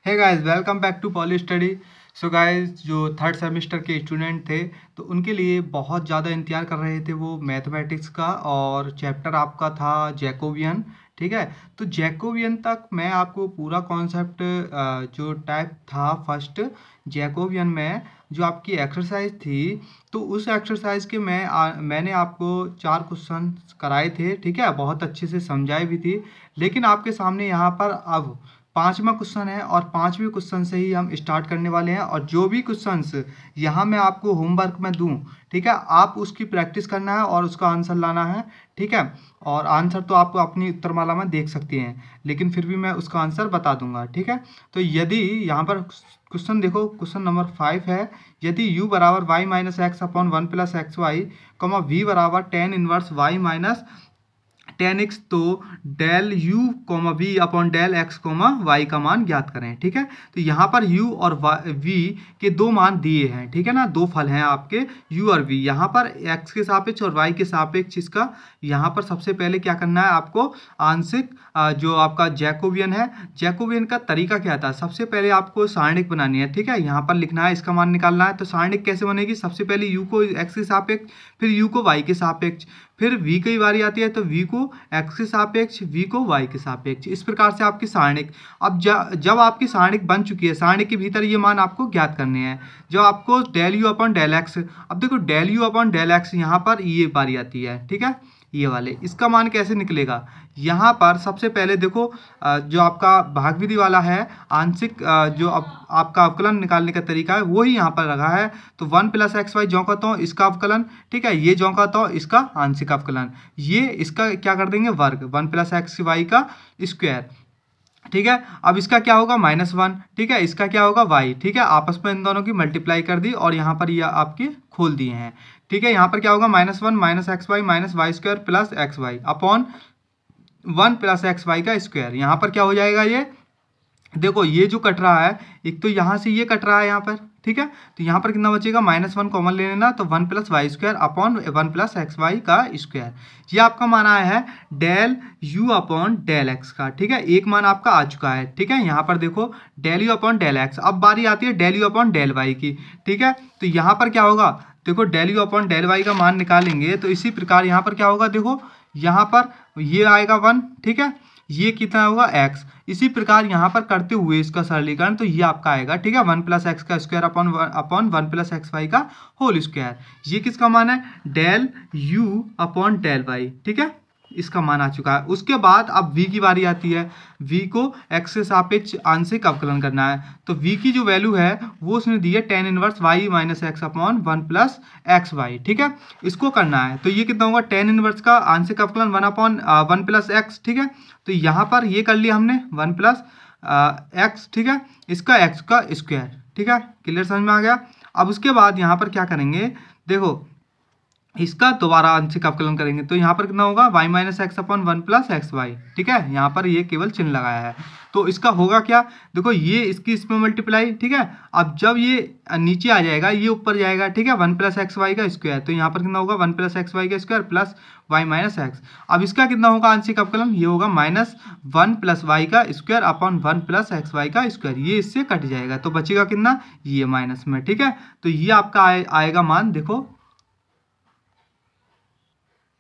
Hey guys, welcome back to poly study. So guys, जो third semester के student थे तो उनके लिए बहुत ज़्यादा इंतजार कर रहे थे वो मैथमेटिक्स का, और चैप्टर आपका था जैकोबियन। ठीक है, तो जैकोबियन तक मैं आपको पूरा कॉन्सेप्ट जो टाइप था फर्स्ट जैकोबियन में जो आपकी एक्सरसाइज थी, तो उस एक्सरसाइज के मैंने आपको 4 क्वेश्चन कराए थे। ठीक है, बहुत अच्छे से समझाए भी थी। लेकिन आपके सामने यहाँ पर अब 5वां क्वेश्चन है और 5वें क्वेश्चन से ही हम स्टार्ट करने वाले हैं। और जो भी क्वेश्चंस यहाँ मैं आपको होमवर्क में दूँ, ठीक है, आप उसकी प्रैक्टिस करना है और उसका आंसर लाना है। ठीक है, और आंसर तो आप अपनी उत्तरमाला में देख सकते हैं, लेकिन फिर भी मैं उसका आंसर बता दूंगा। ठीक है, तो यदि यहाँ पर क्वेश्चन देखो, क्वेश्चन नंबर 5 है, यदि u बराबर y minus x upon 1+xy, v बराबर tan inverse y minus tan x, तो del u v upon del x y का मान ज्ञात करें। ठीक है, तो यहाँ पर u और v के दो मान दिए हैं। ठीक है ना, दो फल हैं आपके u और v। यहाँ पर x के सापेक्ष और y के सापेक्ष इसका यहाँ पर सबसे पहले क्या करना है आपको, आंशिक जो आपका जैकोबियन है, जैकोबियन का तरीका क्या था, सबसे पहले आपको सारणिक बनानी है। ठीक है, यहाँ पर लिखना है, इसका मान निकालना है। तो सारणिक कैसे बनेगी, सबसे पहले u को x के सापेक्ष, फिर u को y के सापेक्ष, फिर v की बारी आती है तो v को x के सापेक्ष, v को y के सापेक्ष। इस प्रकार से आपकी सारणिक, अब जब आपकी सारणिक बन चुकी है, सारणिक के भीतर ये मान आपको ज्ञात करने हैं। जब आपको del u upon del x, अब देखो del u upon del x यहाँ पर ये बारी आती है। ठीक है, ये वाले, इसका मान कैसे निकलेगा, यहाँ पर सबसे पहले देखो जो आपका भागविधि वाला है आंशिक, जो आपका अवकलन निकालने का तरीका है वो ही यहाँ पर रखा है। तो 1+xy ज्यों का त्यों इसका अवकलन, ठीक है, ये ज्यों का त्यों इसका आंशिक अवकलन, ये इसका क्या कर देंगे वर्ग, 1+xy का स्क्वायर। ठीक है, अब इसका क्या होगा -1। ठीक है, इसका क्या होगा y। ठीक है, आपस में इन दोनों की मल्टीप्लाई कर दी और यहाँ पर ये आपके खोल दिए हैं। ठीक है, यहाँ पर क्या होगा -1 minus xy minus y square plus xy upon 1+xy का स्क्वायर। यहाँ पर क्या हो जाएगा, ये देखो ये जो कट रहा है, एक तो यहाँ से ये कट रहा है यहाँ पर। ठीक है, तो यहाँ पर कितना बचेगा, -1 कॉमन ले लेना, तो 1+y² अपॉन 1+xy का स्क्वायर। ये आपका मान आया है del u upon del x का। ठीक है, एक मान आपका आ चुका है। ठीक है, यहाँ पर देखो del u upon del x, अब बारी आती है del u upon del y की। ठीक है, तो यहाँ पर क्या होगा, देखो del u upon del y का मान निकालेंगे तो इसी प्रकार यहाँ पर क्या होगा, देखो यहाँ पर ये आएगा 1। ठीक है, ये कितना होगा x, इसी प्रकार यहाँ पर करते हुए इसका सरलीकरण, तो ये आपका आएगा। ठीक है, 1+x का स्क्वायर अपॉन 1+xy का होल स्क्वायर। ये किसका मान है, del u upon del y। ठीक है, इसका मान आ चुका है। उसके बाद अब v की बारी आती है, v को x के सापेक्ष आंशिक अवकलन करना है। तो v की जो वैल्यू है वो उसने दी है tan inverse y minus x upon 1+xy। ठीक है, इसको करना है, तो ये कितना होगा, tan इनवर्स का आंशिक अवकलन 1/1+x। ठीक है, तो यहाँ पर ये कर लिया हमने 1+x। ठीक है, इसका x का स्क्वायर। ठीक है, क्लियर समझ में आ गया। अब उसके बाद यहाँ पर क्या करेंगे, देखो इसका दोबारा आंशिक अवकलन करेंगे, तो यहाँ पर कितना होगा, y minus x upon 1+xy। ठीक है, यहाँ पर ये केवल चिन्ह लगाया है, तो इसका होगा क्या, देखो ये इसकी इसमें मल्टीप्लाई। ठीक है, अब जब ये नीचे आ जाएगा ये ऊपर जाएगा। ठीक है, 1+xy का स्क्वायर, तो यहाँ पर कितना होगा, 1+xy का square plus y minus x. अब इसका कितना होगा आंशिक अवकलन, ये होगा -1+y का स्क्वायर अपॉन 1+xy का स्क्वायर। ये इससे कट जाएगा तो बचेगा कितना, ये माइनस में। ठीक है, तो ये आपका आएगा मान, देखो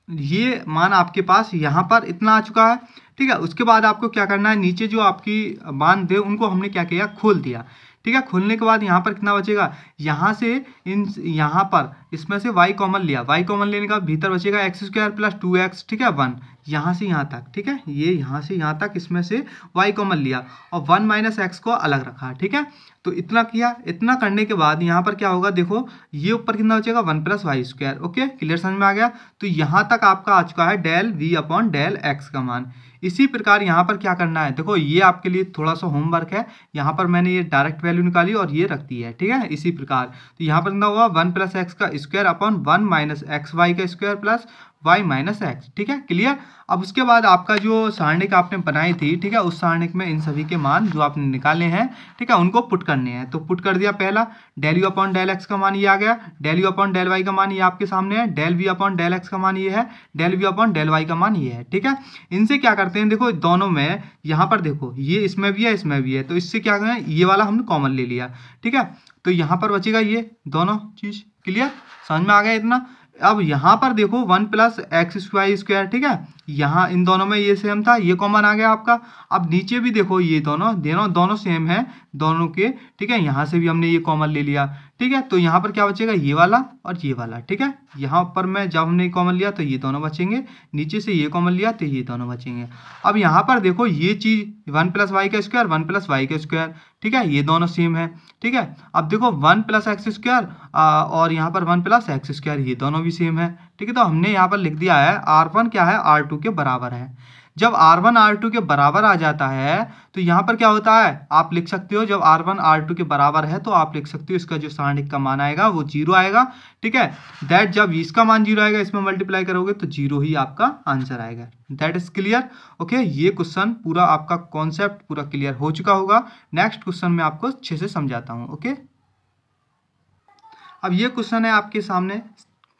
ये मान आपके पास यहाँ पर इतना आ चुका है। ठीक है, उसके बाद आपको क्या करना है, नीचे जो आपकी मान थे उनको हमने क्या किया, खोल दिया। ठीक है, खोलने के बाद यहाँ पर कितना बचेगा, यहाँ से यहाँ पर इसमें से y कॉमन लिया, y कॉमन लेने का भीतर बचेगा x² प्लस 2x। ठीक है, 1 यहाँ से यहाँ तक। ठीक है, ये यहाँ से यहाँ तक इसमें से y कॉमन लिया और 1 माइनस एक्स को अलग रखा। ठीक है, तो इतना किया, इतना करने के बाद यहाँ पर क्या होगा, देखो ये ऊपर कितना बचेगा, 1+y²। ओके, क्लियर समझ में आ गया। तो यहाँ तक आपका आ चुका है del v upon del x का मान। इसी प्रकार यहाँ पर क्या करना है, देखो ये आपके लिए थोड़ा सा होमवर्क है, यहाँ पर मैंने ये डायरेक्ट वैल्यू निकाली और ये रख दी है। ठीक है, इसी प्रकार तो यहाँ पर कितना होगा, 1+x का स्क्वायर अपॉन 1 माइनस xy का square plus y minus x, ठीक है, क्लियर। अब उसके बाद आपका जो सारणिक आपने बनाई थी, ठीक है, उस सारणिक में इन सभी के मान जो आपने निकाले हैं, ठीक है, उनको पुट करने हैं। तो पुट कर दिया, पहला del u upon del x का मान ये आ गया, del u upon del y का मान ये आपके सामने है, del v upon del x का मान ये है, del v upon del y का मान ये है, ठीक है। इनसे क्या करते हैं, देखो दोनों में यहाँ पर देखो ये इसमें भी है इसमें भी है, तो इससे क्या करें, ये वाला हमने कॉमन ले लिया, ठीक है। तो यहाँ पर बचेगा ये दोनों चीज, क्लियर, समझ में आ गया इतना। अब यहाँ पर देखो 1 प्लस एक्स वाई स्क्वायर, ठीक है, यहाँ इन दोनों में ये सेम था, ये कॉमन आ गया आपका। अब नीचे भी देखो ये दोनों सेम है दोनों के, ठीक है, यहाँ से भी हमने ये कॉमन ले लिया, ठीक है। तो यहाँ पर क्या बचेगा, ये वाला और ये वाला, ठीक है। यहाँ पर मैं जब हमने कॉमन लिया तो ये दोनों बचेंगे, नीचे से ये कॉमन लिया तो ये दोनों बचेंगे। अब यहाँ पर देखो ये चीज 1 प्लस वाई का स्क्वायर 1 प्लस वाई का स्क्वायर, ठीक है, ये दोनों सेम है, ठीक है। अब देखो 1 प्लस एक्स स्क्वायर और यहाँ पर 1 प्लस एक्स स्क्वायर, ये दोनों भी सेम है, ठीक है। तो हमने यहाँ पर लिख दिया है R1 क्या है, R2 के बराबर है। जब R1 R2 के बराबर आ जाता है तो यहाँ पर क्या होता है, आप लिख सकते हो, जब R1 R2 के बराबर है तो आप लिख सकते हो इसका जो सारणिक का मान आएगा वो 0 आएगा, ठीक है। दैट जब इसका मान 0 आएगा, इसमें मल्टीप्लाई करोगे तो 0 ही आपका आंसर आएगा। That is clear, okay. ये क्वेश्चन पूरा आपका कॉन्सेप्ट पूरा क्लियर हो चुका होगा। नेक्स्ट क्वेश्चन में आपको अच्छे से समझाता हूँ, ओके। अब ये क्वेश्चन है आपके सामने,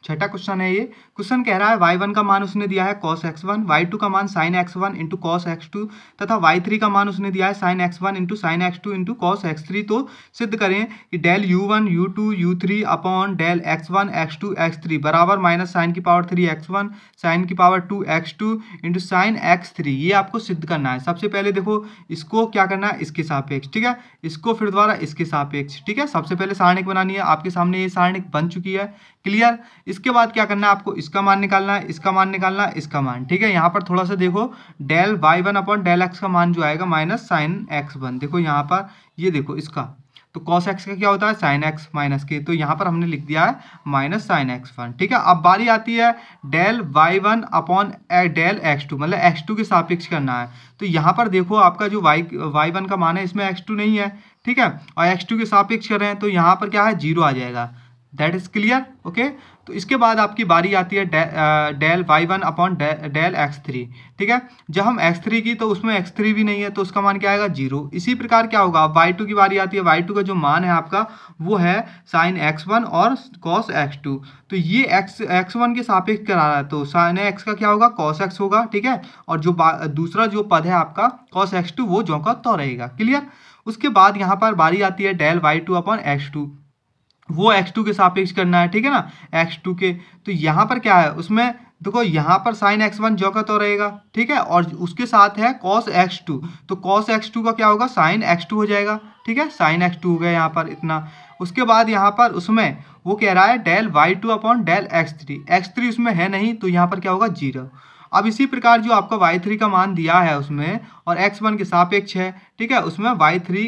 छठा क्वेश्चन है। ये क्वेश्चन कह रहा है y1 का मान उसने दिया है cos x1, y2 का मान sin x1 into cos x2 तथा y3 का मान उसने दिया है sin x1 into sin x2 into cos x3। तो सिद्ध करें कि del u1 u2 u3 upon del x1 x2 x3 बराबर माइनस साइन की पावर 3 x1 साइन की power 2 x2 into sine x3। ये आपको सिद्ध करना है। सबसे पहले देखो इसको क्या करना है, इसके सापेक्ष, ठीक है, इसको फिर दोबारा इसके सापेक्ष, ठीक है। सबसे पहले सारणिक बनानी है, आपके सामने ये सारणिक बन चुकी है, क्लियर। इसके बाद क्या करना है, आपको इसका मान निकालना है, इसका मान निकालना है, इसका मान, ठीक है। यहाँ पर थोड़ा सा देखो del y1 upon del x का मान जो आएगा माइनस साइन x1, देखो यहाँ पर ये देखो इसका, तो cos x का क्या होता है साइन x माइनस के, तो यहाँ पर हमने लिख दिया है माइनस साइन x1, ठीक है। अब बारी आती है del y1 upon del x2, मतलब x2 के सापेक्ष करना है। तो यहाँ पर देखो आपका जो y1 का मान है इसमें x2 नहीं है, ठीक है, और x2 के सापेक्ष कर रहे हैं तो यहाँ पर क्या है 0 आ जाएगा। That is clear, okay. तो इसके बाद आपकी बारी आती है del y1 upon del x3, ठीक है। जब हम x3 की तो उसमें x3 भी नहीं है तो उसका मान क्या आएगा 0। इसी प्रकार क्या होगा, y2 की बारी आती है, y2 का जो मान है आपका वो है साइन x1 और cos x2। तो ये x1 के सापेक्ष करा रहा है तो साइन x का क्या होगा cos x होगा, ठीक है। और जो दूसरा जो पद है आपका cos x2 वो ज्यों का त्यों रहेगा, क्लियर। उसके बाद यहाँ पर बारी आती है डेल y2 अपॉन x2, वो x2 के सापेक्ष करना है, ठीक है ना, x2 के। तो यहाँ पर क्या है, उसमें देखो यहाँ पर साइन x1 जो का तो रहेगा, ठीक है, और उसके साथ है cos x2, तो cos x2 का क्या होगा साइन x2 हो जाएगा, ठीक है, साइन x2 हो गया यहाँ पर इतना। उसके बाद यहाँ पर उसमें वो कह रहा है del y2 upon del x3 उसमें है नहीं तो यहाँ पर क्या होगा 0। अब इसी प्रकार जो आपका y3 का मान दिया है उसमें और x1 के सापेक्ष है, ठीक है, उसमें y3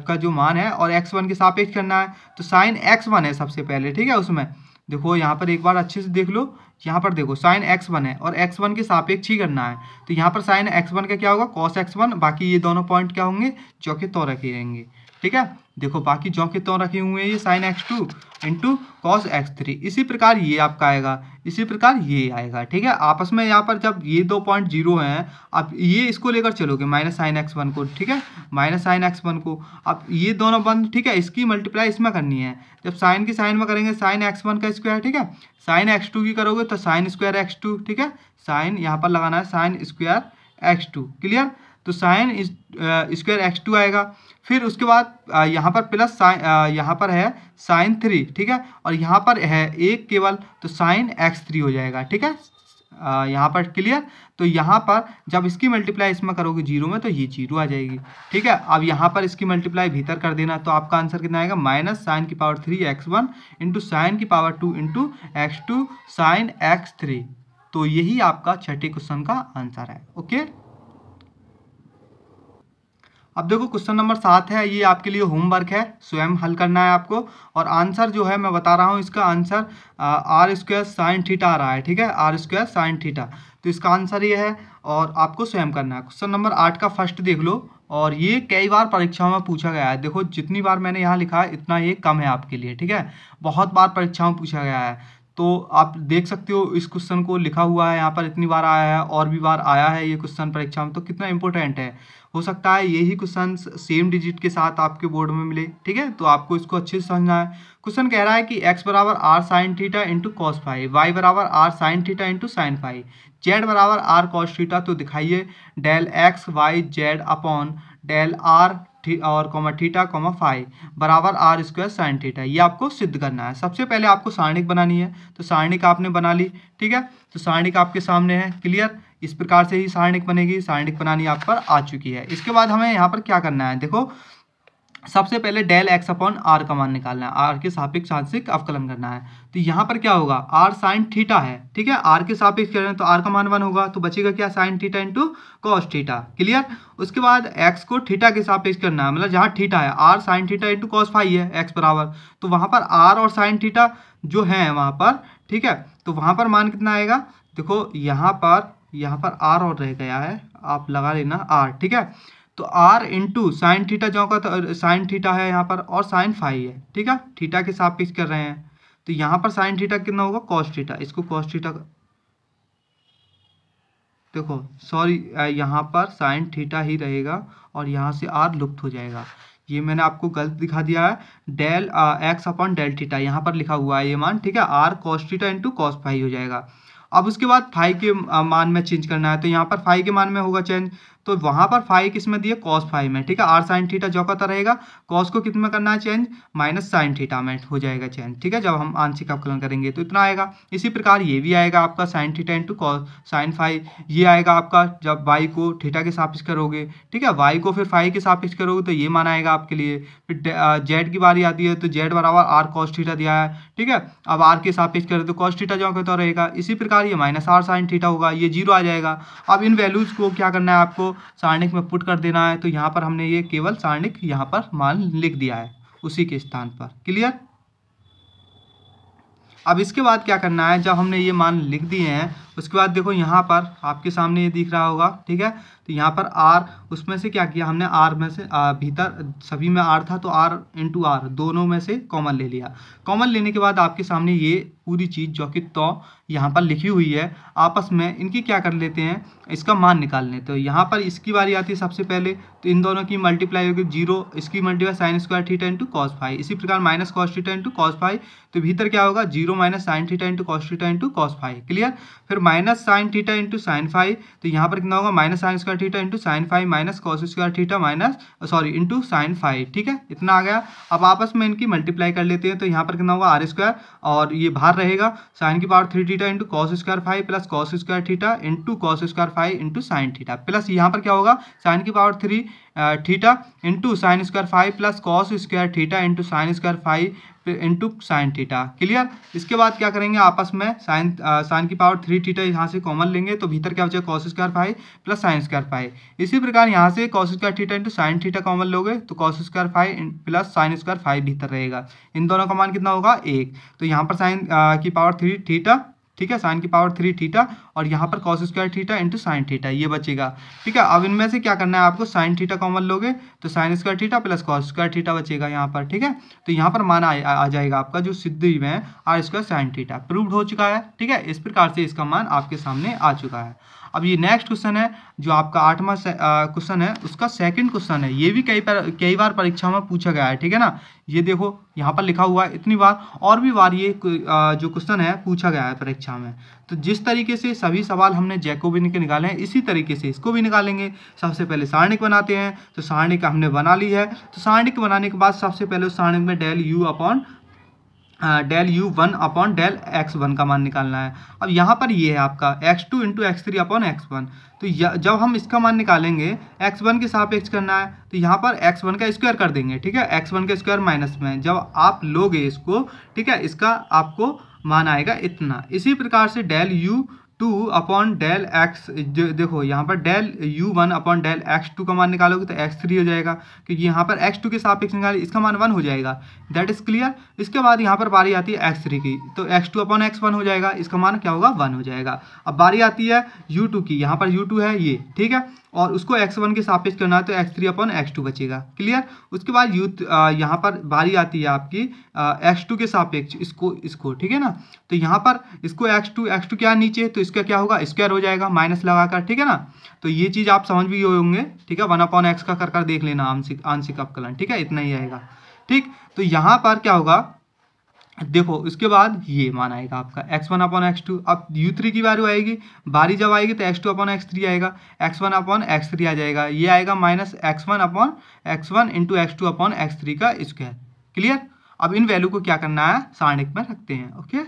का जो मान है और x1 के सापेक्ष करना है तो साइन x1 है सबसे पहले, ठीक है। उसमें देखो यहाँ पर एक बार अच्छे से देख लो, यहाँ पर देखो साइन x1 है और x1 के सापेक्ष ही करना है तो यहाँ पर साइन x1 का क्या होगा cos x1, बाकी ये दोनों पॉइंट क्या होंगे जो के त्यों रखे रहेंगे, ठीक है। देखो बाकी जो के त्यों रखे हुए हैं ये sign x2 into cos x3। इसी प्रकार ये आपका आएगा, इसी प्रकार ये आएगा, ठीक है। आपस में यहाँ पर जब ये दो पॉइंट 0 हैं, अब ये इसको लेकर चलोगे माइनस साइन x1 को, ठीक है, माइनस साइन x1 को, अब ये दोनों बंद, ठीक है, इसकी मल्टीप्लाई इसमें करनी है। जब साइन की साइन में करेंगे साइन x1 का स्क्वायर, ठीक है, साइन x2 की करोगे तो साइन स्क्वायर x2, ठीक है, साइन यहाँ पर लगाना है साइन स्क्वायर x2, क्लियर। तो साइन स्क्वायर x2 आएगा। फिर उसके बाद यहाँ पर प्लस साइन, यहाँ पर है साइन 3, ठीक है, और यहाँ पर है एक केवल तो साइन x3 हो जाएगा, ठीक है, यहाँ पर क्लियर। तो यहाँ पर जब इसकी मल्टीप्लाई इसमें करोगे 0 में तो ये 0 आ जाएगी, ठीक है। अब यहाँ पर इसकी मल्टीप्लाई भीतर कर देना तो आपका आंसर कितना आएगा माइनस साइन की पावर 3 x1 इंटू साइन की power 2 into x2 sine x3। तो यही आपका छठे क्वेश्चन का आंसर है, ओके। अब देखो क्वेश्चन नंबर 7 है, ये आपके लिए होमवर्क है, स्वयं हल करना है आपको। और आंसर जो है मैं बता रहा हूँ, इसका answer r square sine theta आ रहा है, ठीक है, आर स्क्वायर साइन थीटा। तो इसका आंसर ये है और आपको स्वयं करना है। क्वेश्चन नंबर 8 का फर्स्ट देख लो, और ये कई बार परीक्षाओं में पूछा गया है। देखो जितनी बार मैंने यहाँ लिखा है इतना ये कम है आपके लिए, ठीक है, बहुत बार परीक्षाओं में पूछा गया है। तो आप देख सकते हो इस क्वेश्चन को लिखा हुआ है यहाँ पर, इतनी बार आया है और भी बार आया है ये क्वेश्चन परीक्षा में, तो कितना इंपॉर्टेंट है। हो सकता है यही क्वेश्चन सेम डिजिट के साथ आपके बोर्ड में मिले, ठीक है, तो आपको इसको अच्छे से समझना है। क्वेश्चन कह रहा है कि x बराबर r sine theta into cos phi, y बराबर r sine theta into sine phi, z बराबर आर कॉस थीटा। तो दिखाइए del x y z upon del r और कॉमा थीटा कॉमा फाइव बराबर आर स्क्वायर साइन थीटा, ये आपको सिद्ध करना है। सबसे पहले आपको सारणिक बनानी है, तो सारणिक आपने बना ली, ठीक है, तो सारणिक आपके सामने है, क्लियर। इस प्रकार से ही सारणिक बनेगी, सारणिक बनानी आप पर आ चुकी है। इसके बाद हमें यहाँ पर क्या करना है, देखो सबसे पहले डेल एक्स अपॉन आर का मान निकालना है, आर के सापेक्ष आंशिक अवकलन करना है। तो यहाँ पर क्या होगा, आर साइन थीटा है, ठीक है, आर के सापेक्ष कर रहे हैं तो आर का मान 1 होगा, तो बचेगा क्या, sign theta into cos theta, clear. उसके बाद एक्स को थीटा के सापेक्ष करना है, मतलब जहाँ थीटा है r sine theta into cos phi है एक्स बराबर, तो वहाँ पर आर और साइन थीटा जो है वहाँ पर, ठीक है, तो वहाँ पर मान कितना आएगा, देखो यहाँ पर आर और रह गया है, आप लगा लेना आर, ठीक है, तो आर इंटू साइन थीटा जो का साइन थीटा है यहाँ पर और साइन फाइव है, ठीक है, थीटा के सापेक्ष कर रहे हैं, तो यहाँ पर साइन थीटा कितना होगा, कॉस थीटा, इसको कॉस थीटा, देखो सॉरी यहाँ पर साइन थीटा ही रहेगा और यहाँ से आर लुप्त हो जाएगा, ये मैंने आपको गलत दिखा दिया है, del x upon del theta यहाँ पर लिखा हुआ है ये मान, ठीक है, r cos theta into cos phi हो जाएगा। अब उसके बाद फाइव के मान में चेंज करना है, तो यहाँ पर फाइव के मान में होगा चेंज, तो वहाँ पर फाइव किस में दिए, कॉस फाइव में, ठीक है, आर साइन थीटा जो का रहेगा, कॉस को कितने में करना है चेंज, माइनस साइन थीटा में हो जाएगा चेंज, ठीक है, जब हम आंशिक अवकलन करेंगे तो इतना आएगा। इसी प्रकार ये भी आएगा आपका sign theta into cos sine five, ये आएगा आपका जब वाई को थीटा के सापेक्ष करोगे, ठीक है, वाई को फिर फाइव के सापेक्ष करोगे तो ये मान आएगा आपके लिए। फिर जेड की बारी आती है, तो जेड बराबर आर कॉस थीटा दिया है, ठीक है, अब आर के सापेक्ष करें तो कॉस थीटा जो कहता रहेगा, इसी प्रकार ये माइनस आर साइन थीटा होगा, ये 0 आ जाएगा। अब इन वैल्यूज़ को क्या करना है आपको, सारणिक में पुट कर देना है, तो यहाँ पर हमने ये केवल सारणिक यहाँ पर मान लिख दिया है उसी के स्थान पर, क्लियर। अब इसके बाद क्या करना है, जब हमने ये मान लिख दिए हैं उसके बाद देखो यहाँ पर आपके सामने ये दिख रहा होगा, ठीक है, तो यहाँ पर आर, उसमें से क्या किया हमने, आर में से भीतर सभी में आर था तो आर इंटू आर दोनों में से कॉमन ले लिया। कॉमन लेने के बाद आपके सामने ये पूरी चीज़ जो कि तो यहाँ पर लिखी हुई है आपस में इनकी क्या कर लेते हैं, इसका मान निकाल लें। तो यहाँ पर इसकी बारी आती है सबसे पहले, तो इन दोनों की मल्टीप्लाई होगी 0, इसकी multiply sine square theta into cos phi, इसी प्रकार minus cos theta into cos phi, तो भीतर क्या होगा 0 minus sine theta into cos theta into cos phi, clear. फिर minus sine theta into sine phi, तो यहाँ पर कितना होगा, minus sine square theta into sine phi minus cos square theta into sine phi, ठीक है, इतना आ गया। अब आपस में इनकी मल्टीप्लाई कर लेते हैं, तो यहाँ पर कितना होगा आर स्क्वायर और ये बाहर रहेगा साइन की power 3 theta into cos square five plus cos square theta into cos square five into sine theta, plus यहाँ पर क्या होगा साइन की power 3 theta into sine square five plus cos square theta into sine square five into sine theta, clear. इसके बाद क्या करेंगे आपस में साइन की पावर 3 थीटा यहाँ से कॉमन लेंगे, तो भीतर क्या बचेगा cos square five plus sine square five. इसी प्रकार यहाँ से cos square theta into sine theta common लोगे तो cos square five plus sine square five भीतर रहेगा, इन दोनों का मान कितना होगा 1, तो यहाँ पर साइन की पावर 3 थीटा, ठीक है, साइन की पावर 3 थीटा और यहाँ पर cos square theta into sign theta ये बचेगा, ठीक है। अब इनमें से क्या करना है आपको, साइन थीटा कॉमन लोगे तो sign square theta plus cos square theta बचेगा यहाँ पर, ठीक है, तो यहाँ पर मान आ जाएगा आपका जो सिद्ध में r square sine theta proved हो चुका है, ठीक है। इस प्रकार से इसका मान आपके सामने आ चुका है। अब ये नेक्स्ट क्वेश्चन है जो आपका 8वां क्वेश्चन है, उसका सेकंड क्वेश्चन है, ये भी कई बार परीक्षा में पूछा गया है, ठीक है ना। ये देखो यहाँ पर लिखा हुआ है इतनी बार और भी बार ये जो क्वेश्चन है पूछा गया है परीक्षा में। तो जिस तरीके से सभी सवाल हमने जैकोबियन के निकाले हैं इसी तरीके से इसको भी निकालेंगे। सबसे पहले सारणिक बनाते हैं, तो सारणिक हमने बना ली है, तो सारणिक बनाने के बाद सबसे पहले उस सारणिक में del u 1 upon del x1 का मान निकालना है। अब यहाँ पर ये है आपका x2 into x3 upon x1, तो जब हम इसका मान निकालेंगे x1 के सापेक्ष करना है, तो यहाँ पर x1 का स्क्वायर कर देंगे, ठीक है, x1 का स्क्वायर माइनस में जब आप लोगे इसको, ठीक है, इसका आपको मान आएगा इतना। इसी प्रकार से del u2 upon del x, देखो यहाँ पर del u1 upon del x2 का मान निकालोगे तो x3 हो जाएगा, क्योंकि यहाँ पर x2 के सापेक्ष निकाले इसका मान 1 हो जाएगा, दैट इज क्लियर। इसके बाद यहाँ पर बारी आती है x3 की, तो x2 अपॉन x1 हो जाएगा, इसका मान क्या होगा 1 हो जाएगा। अब बारी आती है u2 की, यहाँ पर u2 है ये, ठीक है, और उसको x1 के सापेक्ष करना है तो x3/x2 बचेगा। क्लियर। उसके बाद यहाँ पर बारी आती है आपकी x2 के सापेक्ष इसको ठीक है ना। तो यहाँ पर इसको x2 क्या नीचे, तो इसका क्या होगा, स्क्वायर हो जाएगा माइनस लगाकर, ठीक है ना। तो ये चीज़ आप समझ भी होंगे, ठीक है। 1/x का कर देख लेना आंशिक अवकलन, ठीक है, इतना ही आएगा। ठीक, तो यहाँ पर क्या होगा देखो, इसके बाद ये मान आएगा आपका x1/x2। अब u3 की बारी जब आएगी तो x2/x3 आएगा, x1/x3 आ जाएगा, ये आएगा माइनस x1 इंटू x2/x3 का स्क्वायर। क्लियर। अब इन वैल्यू को क्या करना है, सारणिक में रखते हैं। Okay,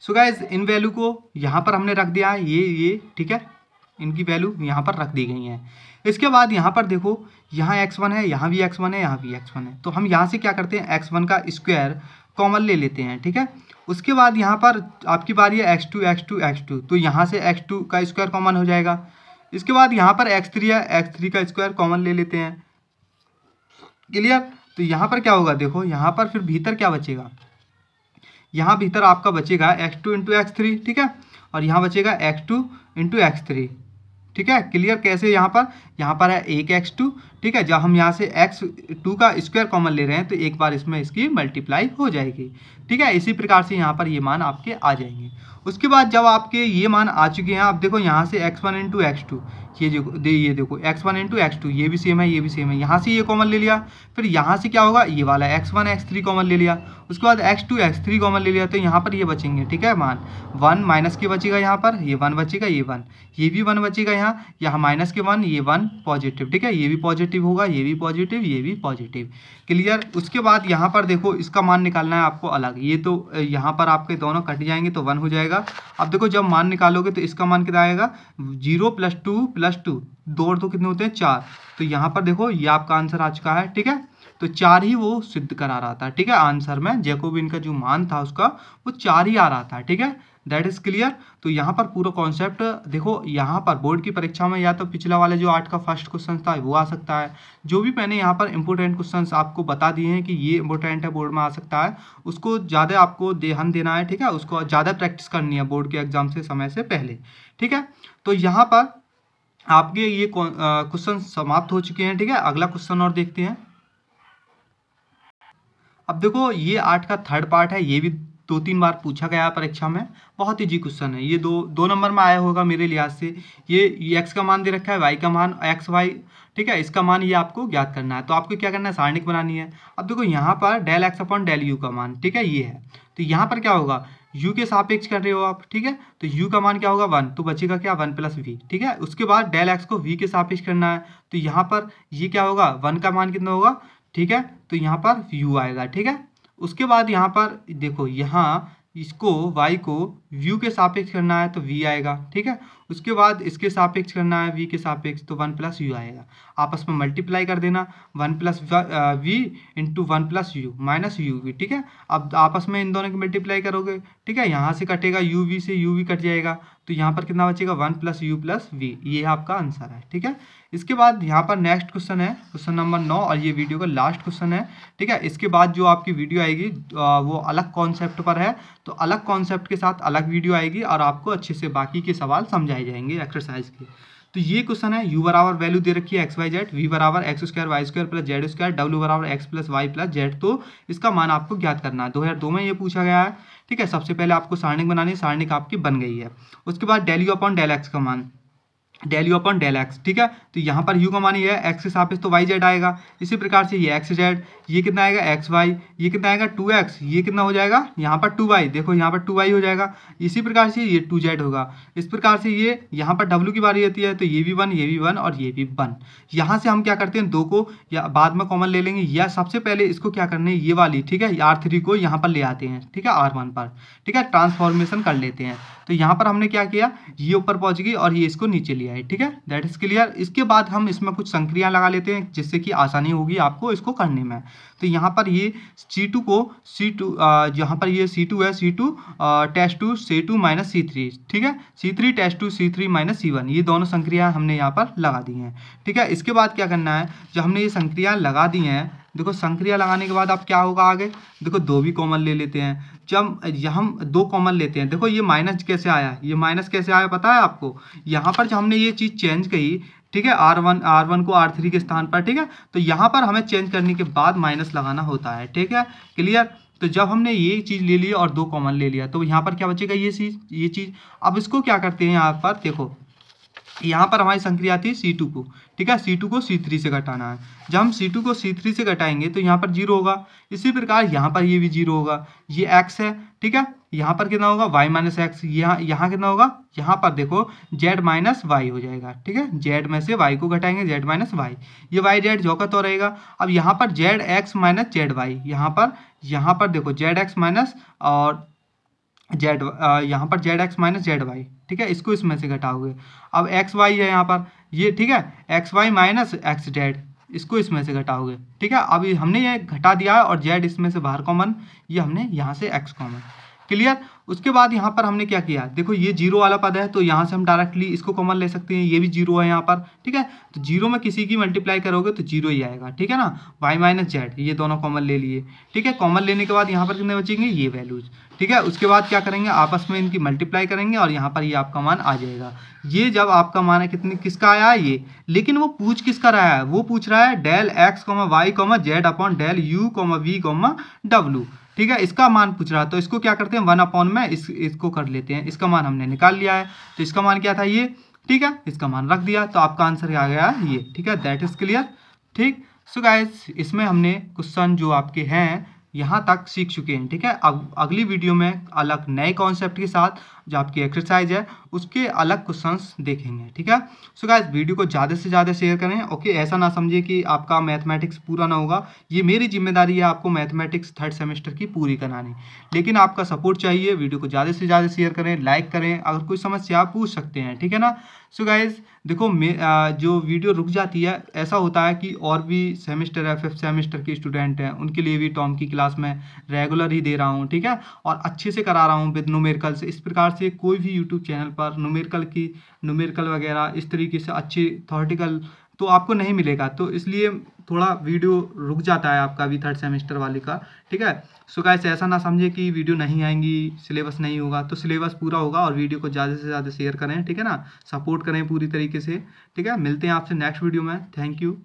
so guys in value को यहाँ पर हमने रख दिया है, ये ठीक है, इनकी वैल्यू यहाँ पर रख दी गई है। इसके बाद यहाँ पर देखो, यहाँ x1 है, यहाँ भी x1 है, यहाँ भी x1 है, तो हम यहाँ से क्या करते हैं, x1 का स्क्वायर कॉमन ले लेते हैं, ठीक है। उसके बाद यहाँ पर आपकी बारी है x2, तो यहाँ से x2 का स्क्वायर कॉमन हो जाएगा। इसके बाद यहाँ पर x3 है, x3 का स्क्वायर कॉमन ले लेते हैं। क्लियर। तो यहाँ पर क्या होगा, देखो यहाँ पर फिर भीतर क्या बचेगा, यहाँ भीतर आपका बचेगा x2 इंटू x3, ठीक है, और यहाँ बचेगा x2 इंटू x3, ठीक है। क्लियर। कैसे, यहाँ पर है एक x2, ठीक है, जब हम यहाँ से x2 का स्क्वायर कॉमन ले रहे हैं तो एक बार इसमें इसकी मल्टीप्लाई हो जाएगी, ठीक है। इसी प्रकार से यहाँ पर ये मान आपके आ जाएंगे। उसके बाद जब आपके ये मान आ चुके हैं, आप देखो यहाँ से x1 इंटू x2, ये देखो x1 इंटू x2, ये भी सेम है, ये भी सेम है, यहाँ से ये कॉमन ले लिया, फिर यहाँ से क्या होगा, ये वाला x1 x3 कॉमन ले लिया, उसके बाद x2 x3 कॉमन ले लिया, तो यहाँ पर ये बचेंगे, ठीक है, मान 1 माइनस के बचेगा, यहाँ पर ये 1 बचेगा, ये भी 1 बचेगा, यहाँ माइनस के 1, ये 1 पॉजिटिव, ठीक है, ये भी पॉजिटिव होगा, ये भी पॉजिटिव, ये भी पॉजिटिव। क्लियर। उसके बाद यहाँ पर देखो, इसका मान निकालना है आपको अलग, ये तो यहाँ पर आपके दोनों कट जाएंगे तो 1 हो जाएगा। अब देखो जब मान निकालोगे तो इसका मान कितना आएगा, 0 + 2 + 2, 2 और 2 कितने होते हैं, 4। तो यहाँ पर देखो ये आपका आंसर आ चुका है, ठीक है। तो 4 ही वो सिद्ध करा रहा था, ठीक है, आंसर में जैकोबियन का जो मान था उसका वो 4 ही आ रहा था, ठीक है। That is clear. तो यहाँ पर पूरा कॉन्सेप्ट देखो, यहाँ पर बोर्ड की परीक्षा में या तो पिछला वाला जो 8 का फर्स्ट क्वेश्चन था वो आ सकता है, जो भी मैंने यहाँ पर इंपॉर्टेंट क्वेश्चंस आपको बता दिए हैं कि ये इंपॉर्टेंट है, बोर्ड में आ सकता है, उसको ज़्यादा आपको ध्यान देना है, ठीक है, उसको ज़्यादा प्रैक्टिस करनी है बोर्ड के एग्जाम से समय से पहले, ठीक है। तो यहाँ पर आपके ये क्वेश्चन समाप्त हो चुके हैं, ठीक है। अगला क्वेश्चन और देखते हैं। अब देखो ये 8 का थर्ड पार्ट है, ये भी 2-3 बार पूछा गया है परीक्षा में, बहुत ईजी क्वेश्चन है ये, दो नंबर में आया होगा मेरे लिहाज से। ये x का मान दे रखा है, y का मान xy, ठीक है, इसका मान ये आपको ज्ञात करना है। तो आपको क्या करना है, सारणिक बनानी है। अब देखो यहाँ पर डेल x/डेल u का मान, ठीक है, ये है, तो यहाँ पर क्या होगा, u के सापेक्ष कर रहे हो आप, ठीक है, तो u का मान क्या होगा 1, तो बचेगा क्या 1 + v, ठीक है। उसके बाद डेल x को v के सापेक्ष करना है, तो यहाँ पर ये क्या होगा, 1 का मान कितना होगा, ठीक है, तो यहाँ पर u आएगा, ठीक है। उसके बाद यहाँ पर देखो, यहाँ इसको y को u के सापेक्ष करना है तो v आएगा, ठीक है। उसके बाद इसके सापेक्ष करना है v के सापेक्ष, तो 1 + u आएगा, आपस में मल्टीप्लाई कर देना, 1 + v into 1 + u minus uv, ठीक है। अब आपस में इन दोनों की मल्टीप्लाई करोगे, ठीक है, यहाँ से कटेगा uv से uv कट जाएगा, तो यहाँ पर कितना बचेगा 1 + u + v, ये आपका आंसर है, ठीक है। इसके बाद यहाँ पर नेक्स्ट क्वेश्चन है, क्वेश्चन नंबर 9, और ये वीडियो का लास्ट क्वेश्चन है, ठीक है। इसके बाद जो आपकी वीडियो आएगी वो अलग कॉन्सेप्ट पर है, तो अलग कॉन्सेप्ट के साथ अलग वीडियो आएगी और आपको अच्छे से बाकी के सवाल समझाए जाएंगे एक्सरसाइज के। तो ये क्वेश्चन है, u बराबर वैल्यू दे रखी है XYZ, v बराबर x² y² + z², w बराबर x + y + z, तो इसका मान आपको ज्ञात करना है। 2002 में ये पूछा गया है, ठीक है। सबसे पहले आपको सारणिक बनानी है, सारणिक आपकी बन गई है। उसके बाद डेल u/डेल x का मान, डेल u/डेल x, ठीक है, तो यहाँ पर u का मान ये है, x के सापेक्ष तो yz आएगा, इसी प्रकार से ये xz, ये कितना आएगा xy, ये कितना आएगा 2x, ये कितना हो जाएगा यहाँ पर 2y, देखो यहाँ पर 2y हो जाएगा, इसी प्रकार से ये 2z होगा। इस प्रकार से ये यहाँ पर w की बारी आती है, तो ये भी 1, ये भी 1 और ये भी 1। यहाँ से हम क्या करते हैं, 2 को या बाद में कॉमन ले लेंगे, या सबसे पहले इसको क्या करने, ये वाली, ठीक है, R3 को यहाँ पर ले आते हैं, ठीक है, R1 पर, ठीक है, ट्रांसफॉर्मेशन कर लेते हैं। तो यहाँ पर हमने क्या किया, ये ऊपर पहुँच गई और ये इसको नीचे लिया है, ठीक है, दैट इज क्लियर। इसके बाद हम इसमें कुछ संक्रियाएं लगा लेते हैं जिससे कि आसानी होगी आपको इसको करने में। तो यहाँ पर ये C2 को C2, यहाँ पर ये C2 है, C2 test 2 C2 minus C3, ठीक है, C3 test 2 C3 minus C1, ये दोनों संक्रियाएं हमने यहाँ पर लगा दी हैं, ठीक है। इसके बाद क्या करना है, जब हमने ये संक्रियाएं लगा दी हैं, देखो संक्रिया लगाने के बाद अब क्या होगा आगे, देखो 2 भी कॉमन ले लेते हैं। जब हम 2 कॉमन लेते हैं, देखो ये माइनस कैसे आया, ये माइनस कैसे आया पता है आपको, यहाँ पर जब हमने ये चीज़ चेंज की, ठीक है, R1 को R3 के स्थान पर, ठीक है। तो यहाँ पर हमें चेंज करने के बाद माइनस लगाना होता है, ठीक है, क्लियर। तो जब हमने ये चीज़ ले ली और 2 कॉमन ले लिया तो यहाँ पर क्या बचेगा, ये चीज़। अब इसको क्या करते हैं, यहाँ पर देखो, यहाँ पर हमारी संक्रिया थी C2 को, ठीक है, C2 को C3 से घटाना है। जब हम C2 को C3 से घटाएंगे तो यहाँ पर 0 होगा। इसी प्रकार यहाँ पर ये भी 0 होगा। ये x है, ठीक है, यहाँ पर कितना होगा y माइनस एक्स, यहाँ कितना होगा, यहाँ पर देखो z माइनस वाई हो जाएगा, ठीक है। z में से y को घटाएंगे, z माइनस वाई, ये y z जो का तो रहेगा। अब यहाँ पर z x minus z y, यहाँ पर देखो जेड एक्स माइनस और जेड, यहाँ पर z x minus z y, ठीक है, इसको इसमें से घटाओगे। अब एक्स वाई है यहाँ पर ये, ठीक है, x y minus x z, इसको इसमें से घटाओगे, ठीक है। अब हमने ये घटा दिया है और जेड इसमें से बाहर कॉमन, ये हमने यहाँ से एक्स कॉमन, क्लियर। उसके बाद यहाँ पर हमने क्या किया, देखो ये 0 वाला पद है तो यहाँ से हम डायरेक्टली इसको कॉमन ले सकते हैं, ये भी 0 है यहाँ पर, ठीक है। तो 0 में किसी की मल्टीप्लाई करोगे तो 0 ही आएगा, ठीक है ना। y माइनस जेड, ये दोनों कॉमन ले लिए, ठीक है। कॉमन लेने के बाद यहाँ पर कितने बचेंगे, ये वैल्यूज, ठीक है। उसके बाद क्या करेंगे, आपस में इनकी मल्टीप्लाई करेंगे और यहाँ पर ये आपका मान आ जाएगा। ये जब आपका मान है किसका आया है ये, लेकिन वो पूछ किसका रहा है, वो पूछ रहा है del x comma y comma z upon del u comma v comma डब्लू, ठीक है, इसका मान पूछ रहा है। तो इसको क्या करते हैं, 1 अपॉन में इसको कर लेते हैं, इसका मान हमने निकाल लिया है। तो इसका मान क्या था, ये, ठीक है, इसका मान रख दिया तो आपका आंसर आ गया ये, ठीक है, दैट इज क्लियर, ठीक। सो गाइस, इसमें हमने क्वेश्चन जो आपके हैं यहाँ तक सीख चुके हैं, ठीक है। अब अगली वीडियो में अलग नए कॉन्सेप्ट के साथ जो आपकी एक्सरसाइज है उसके अलग क्वेश्चंस देखेंगे, ठीक है। सो गाइस, वीडियो को ज़्यादा से ज़्यादा शेयर करें, ओके। ऐसा ना समझिए कि आपका मैथमेटिक्स पूरा ना होगा, ये मेरी जिम्मेदारी है आपको मैथमेटिक्स 3rd सेमेस्टर की पूरी करानी, लेकिन आपका सपोर्ट चाहिए। वीडियो को ज़्यादा से ज़्यादा शेयर करें, लाइक करें, अगर कोई समस्या आप पूछ सकते हैं, ठीक है ना। सो गाइस, देखो जो वीडियो रुक जाती है, ऐसा होता है कि और भी सेमेस्टर है, 5th सेमेस्टर के स्टूडेंट हैं, उनके लिए भी टॉम की क्लास में रेगुलर ही दे रहा हूँ, ठीक है, और अच्छे से करा रहा हूँ विद न्यूमेरिकल्स। इस प्रकार से कोई भी यूट्यूब चैनल पर न्यूमेरिकल वगैरह इस तरीके से अच्छी थ्योरेटिकल तो आपको नहीं मिलेगा, तो इसलिए थोड़ा वीडियो रुक जाता है आपका भी 3rd सेमेस्टर वाले का, ठीक है। सो गाइस, ऐसा ना समझे कि वीडियो नहीं आएंगी, सिलेबस नहीं होगा, तो सिलेबस पूरा होगा। और वीडियो को ज़्यादा से ज़्यादा शेयर करें, ठीक है ना, सपोर्ट करें पूरी तरीके से, ठीक है। मिलते हैं आपसे नेक्स्ट वीडियो में, थैंक यू।